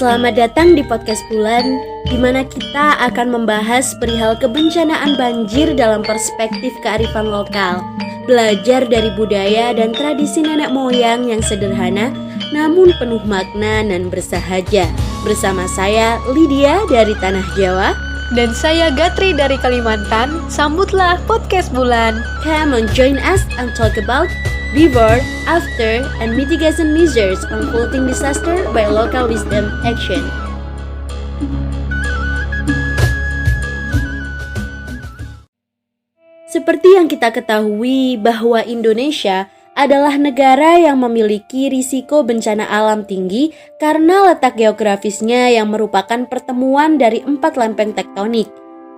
Selamat datang di Podcast Bulan, di mana kita akan membahas perihal kebencanaan banjir dalam perspektif kearifan lokal. Belajar dari budaya dan tradisi nenek moyang yang sederhana, namun penuh makna dan bersahaja. Bersama saya, Lydia dari Tanah Jawa. Dan saya Gatri dari Kalimantan. Sambutlah Podcast Bulan. Come on, join us and talk about before, after, and mitigation measures on flooding disaster by local wisdom action. Seperti yang kita ketahui bahwa Indonesia adalah negara yang memiliki risiko bencana alam tinggi karena letak geografisnya yang merupakan pertemuan dari 4 lempeng tektonik,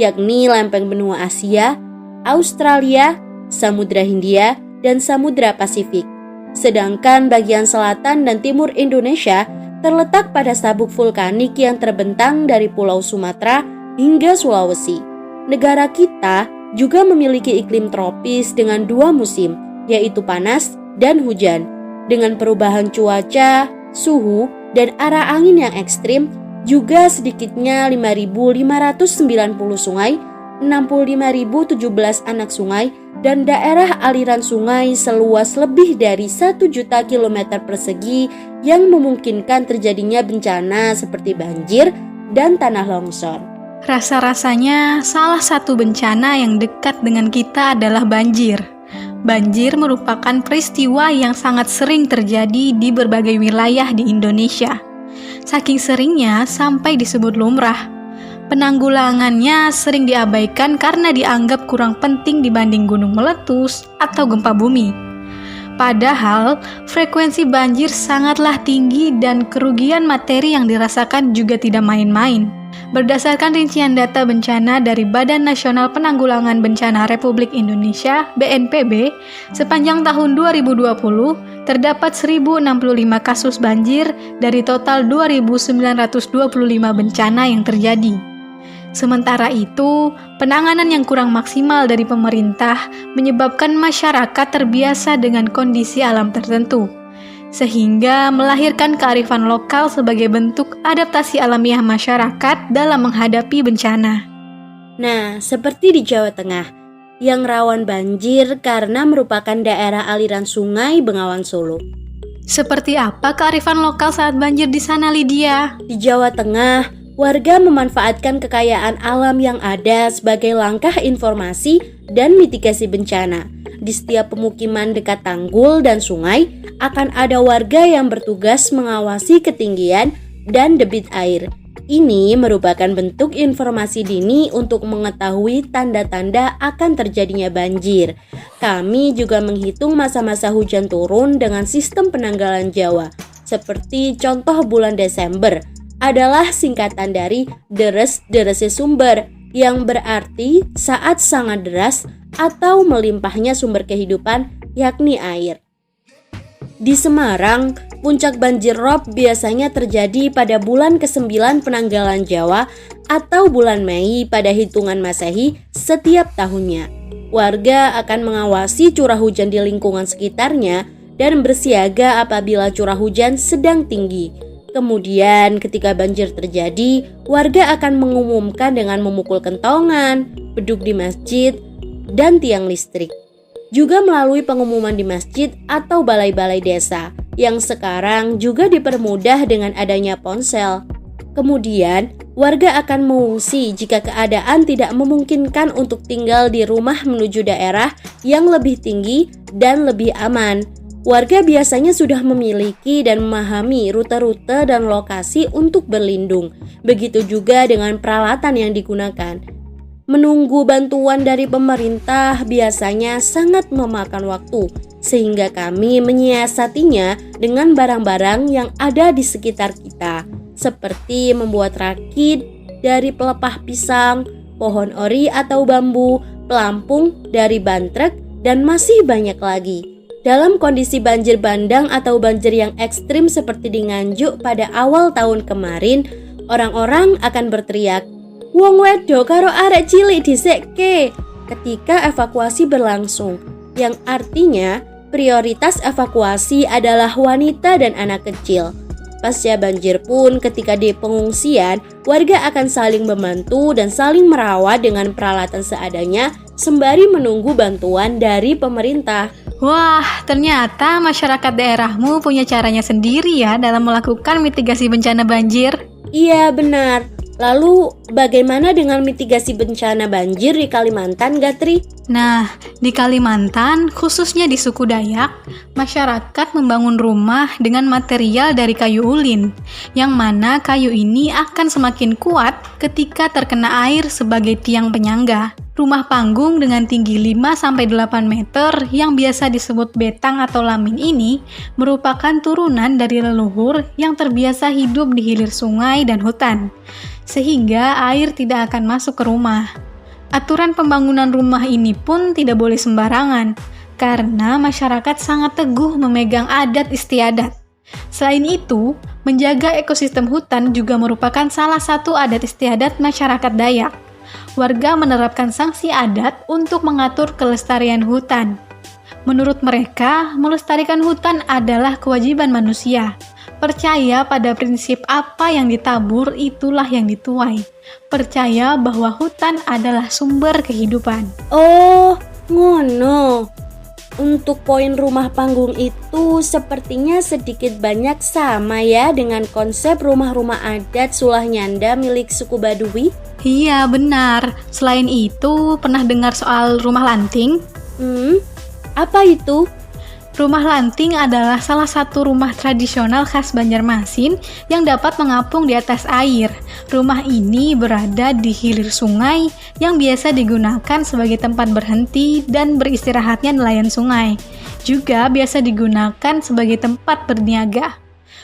yakni lempeng benua Asia, Australia, Samudra Hindia, dan Samudra Pasifik. Sedangkan bagian selatan dan timur Indonesia terletak pada sabuk vulkanik yang terbentang dari Pulau Sumatera hingga Sulawesi. Negara kita juga memiliki iklim tropis dengan 2 musim, yaitu panas dan hujan. Dengan perubahan cuaca, suhu, dan arah angin yang ekstrim, juga sedikitnya 5.590 sungai, 65.017 anak sungai, dan daerah aliran sungai seluas lebih dari 1 juta kilometer persegi yang memungkinkan terjadinya bencana seperti banjir dan tanah longsor. Rasa-rasanya salah satu bencana yang dekat dengan kita adalah banjir. Banjir merupakan peristiwa yang sangat sering terjadi di berbagai wilayah di Indonesia. Saking seringnya sampai disebut lumrah. Penanggulangannya sering diabaikan karena dianggap kurang penting dibanding gunung meletus atau gempa bumi. Padahal, frekuensi banjir sangatlah tinggi dan kerugian materi yang dirasakan juga tidak main-main. Berdasarkan rincian data bencana dari Badan Nasional Penanggulangan Bencana Republik Indonesia (BNPB), sepanjang tahun 2020 terdapat 1.065 kasus banjir dari total 2.925 bencana yang terjadi. Sementara itu, penanganan yang kurang maksimal dari pemerintah menyebabkan masyarakat terbiasa dengan kondisi alam tertentu, sehingga melahirkan kearifan lokal sebagai bentuk adaptasi alamiah masyarakat dalam menghadapi bencana. Nah, seperti di Jawa Tengah, yang rawan banjir karena merupakan daerah aliran sungai Bengawan Solo. Seperti apa kearifan lokal saat banjir di sana, Lydia? Di Jawa Tengah, warga memanfaatkan kekayaan alam yang ada sebagai langkah informasi dan mitigasi bencana. Di setiap pemukiman dekat tanggul dan sungai, akan ada warga yang bertugas mengawasi ketinggian dan debit air. Ini merupakan bentuk informasi dini untuk mengetahui tanda-tanda akan terjadinya banjir. Kami juga menghitung masa-masa hujan turun dengan sistem penanggalan Jawa. Seperti contoh bulan Desember adalah singkatan dari deres-derese sumber, yang berarti saat sangat deras atau melimpahnya sumber kehidupan, yakni air. Di Semarang, puncak banjir rob biasanya terjadi pada bulan ke-9 penanggalan Jawa atau bulan Mei pada hitungan Masehi setiap tahunnya. Warga akan mengawasi curah hujan di lingkungan sekitarnya dan bersiaga apabila curah hujan sedang tinggi. Kemudian ketika banjir terjadi, warga akan mengumumkan dengan memukul kentongan, beduk di masjid, dan tiang listrik. Juga melalui pengumuman di masjid atau balai-balai desa, yang sekarang juga dipermudah dengan adanya ponsel. Kemudian, warga akan mengungsi jika keadaan tidak memungkinkan untuk tinggal di rumah menuju daerah yang lebih tinggi dan lebih aman. Warga biasanya sudah memiliki dan memahami rute-rute dan lokasi untuk berlindung. Begitu juga dengan peralatan yang digunakan. Menunggu bantuan dari pemerintah biasanya sangat memakan waktu, sehingga kami menyiasatinya dengan barang-barang yang ada di sekitar kita, seperti membuat rakit dari pelepah pisang, pohon ori atau bambu, pelampung dari bantrek, dan masih banyak lagi. Dalam kondisi banjir bandang atau banjir yang ekstrim seperti di Nganjuk pada awal tahun kemarin, orang-orang akan berteriak, "Wong wedo karo arek cilik dhisikke," ketika evakuasi berlangsung, yang artinya prioritas evakuasi adalah wanita dan anak kecil. Pasca banjir pun ketika di pengungsian, warga akan saling membantu dan saling merawat dengan peralatan seadanya sembari menunggu bantuan dari pemerintah. Wah, ternyata masyarakat daerahmu punya caranya sendiri ya dalam melakukan mitigasi bencana banjir. Iya benar. Lalu bagaimana dengan mitigasi bencana banjir di Kalimantan, Gatri? Nah, di Kalimantan, khususnya di suku Dayak, masyarakat membangun rumah dengan material dari kayu ulin, yang mana kayu ini akan semakin kuat ketika terkena air sebagai tiang penyangga. Rumah panggung dengan tinggi 5-8 meter yang biasa disebut betang atau lamin ini merupakan turunan dari leluhur yang terbiasa hidup di hilir sungai dan hutan, sehingga air tidak akan masuk ke rumah. Aturan pembangunan rumah ini pun tidak boleh sembarangan, karena masyarakat sangat teguh memegang adat istiadat. Selain itu, menjaga ekosistem hutan juga merupakan salah satu adat istiadat masyarakat Dayak. Warga menerapkan sanksi adat untuk mengatur kelestarian hutan. Menurut mereka, melestarikan hutan adalah kewajiban manusia. Percaya pada prinsip apa yang ditabur itulah yang dituai. Percaya bahwa hutan adalah sumber kehidupan. Oh, ngono. Untuk poin rumah panggung itu sepertinya sedikit banyak sama ya dengan konsep rumah-rumah adat Sulahnyanda milik suku Baduy. Iya, benar. Selain itu, pernah dengar soal rumah lanting? Apa itu? Rumah lanting adalah salah satu rumah tradisional khas Banjarmasin yang dapat mengapung di atas air. Rumah ini berada di hilir sungai yang biasa digunakan sebagai tempat berhenti dan beristirahatnya nelayan sungai. Juga biasa digunakan sebagai tempat berniaga.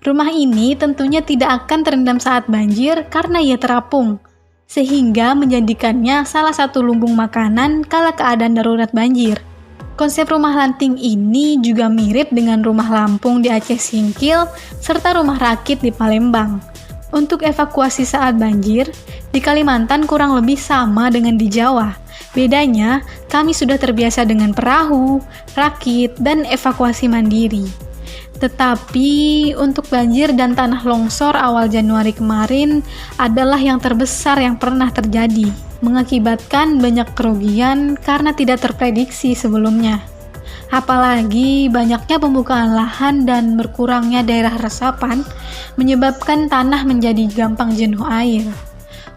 Rumah ini tentunya tidak akan terendam saat banjir karena ia terapung, sehingga menjadikannya salah satu lumbung makanan kala keadaan darurat banjir. Konsep rumah lanting ini juga mirip dengan rumah Lampung di Aceh Singkil serta rumah rakit di Palembang. Untuk evakuasi saat banjir, di Kalimantan kurang lebih sama dengan di Jawa. Bedanya, kami sudah terbiasa dengan perahu, rakit, dan evakuasi mandiri. Tetapi untuk banjir dan tanah longsor awal Januari kemarin adalah yang terbesar yang pernah terjadi, mengakibatkan banyak kerugian karena tidak terprediksi sebelumnya. Apalagi banyaknya pembukaan lahan dan berkurangnya daerah resapan menyebabkan tanah menjadi gampang jenuh air.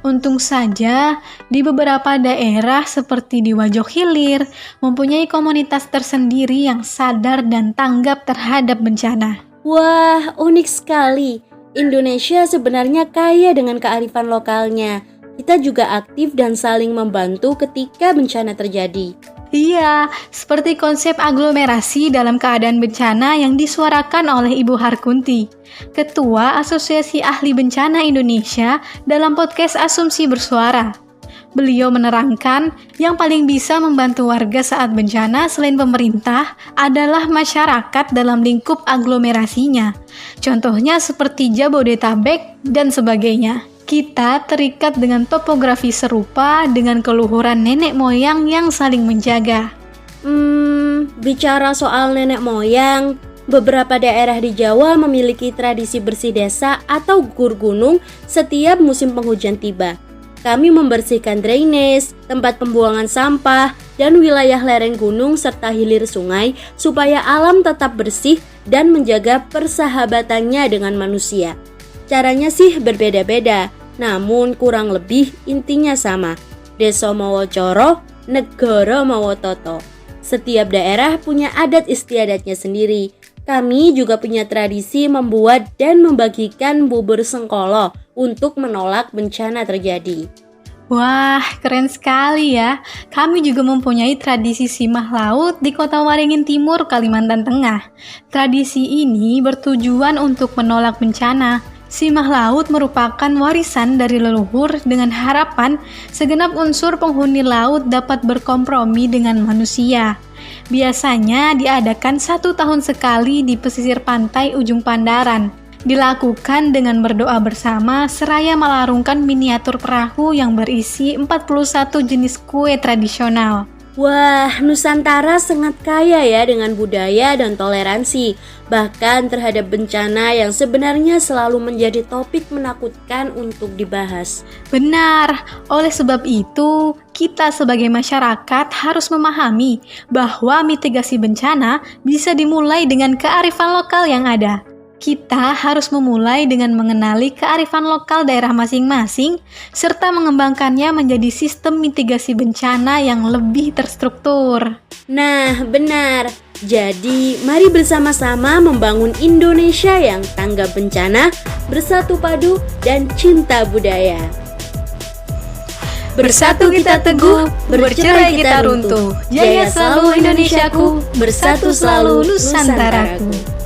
Untung saja, di beberapa daerah seperti di Wajok Hilir mempunyai komunitas tersendiri yang sadar dan tanggap terhadap bencana. Wah, unik sekali. Indonesia sebenarnya kaya dengan kearifan lokalnya. Kita juga aktif dan saling membantu ketika bencana terjadi. Iya, seperti konsep aglomerasi dalam keadaan bencana yang disuarakan oleh Ibu Harkunti, Ketua Asosiasi Ahli Bencana Indonesia dalam podcast Asumsi Bersuara. Beliau menerangkan yang paling bisa membantu warga saat bencana selain pemerintah adalah masyarakat dalam lingkup aglomerasinya. Contohnya seperti Jabodetabek dan sebagainya. Kita terikat dengan topografi serupa dengan keluhuran nenek moyang yang saling menjaga. Bicara soal nenek moyang, beberapa daerah di Jawa memiliki tradisi bersih desa atau gur gunung setiap musim penghujan tiba. Kami membersihkan drainase, tempat pembuangan sampah, dan wilayah lereng gunung serta hilir sungai supaya alam tetap bersih dan menjaga persahabatannya dengan manusia. Caranya sih berbeda-beda, namun kurang lebih intinya sama. Desa mawa coro, negara mawa toto. Setiap daerah punya adat istiadatnya sendiri. Kami juga punya tradisi membuat dan membagikan bubur sengkolo untuk menolak bencana terjadi. Wah, keren sekali ya. Kami juga mempunyai tradisi simah laut di Kota Waringin Timur, Kalimantan Tengah. Tradisi ini bertujuan untuk menolak bencana. Simah laut merupakan warisan dari leluhur dengan harapan segenap unsur penghuni laut dapat berkompromi dengan manusia. Biasanya diadakan 1 tahun sekali di pesisir pantai ujung Pandaran. Dilakukan dengan berdoa bersama seraya melarungkan miniatur perahu yang berisi 41 jenis kue tradisional. Wah, Nusantara sangat kaya ya dengan budaya dan toleransi, bahkan terhadap bencana yang sebenarnya selalu menjadi topik menakutkan untuk dibahas. Benar, oleh sebab itu, kita sebagai masyarakat harus memahami bahwa mitigasi bencana bisa dimulai dengan kearifan lokal yang ada. Kita harus memulai dengan mengenali kearifan lokal daerah masing-masing, serta mengembangkannya menjadi sistem mitigasi bencana yang lebih terstruktur. Nah, benar. Jadi, mari bersama-sama membangun Indonesia yang tanggap bencana, bersatu padu, dan cinta budaya. Bersatu kita teguh, bercerai kita runtuh. Jaya selalu Indonesiaku, bersatu selalu Nusantaraku.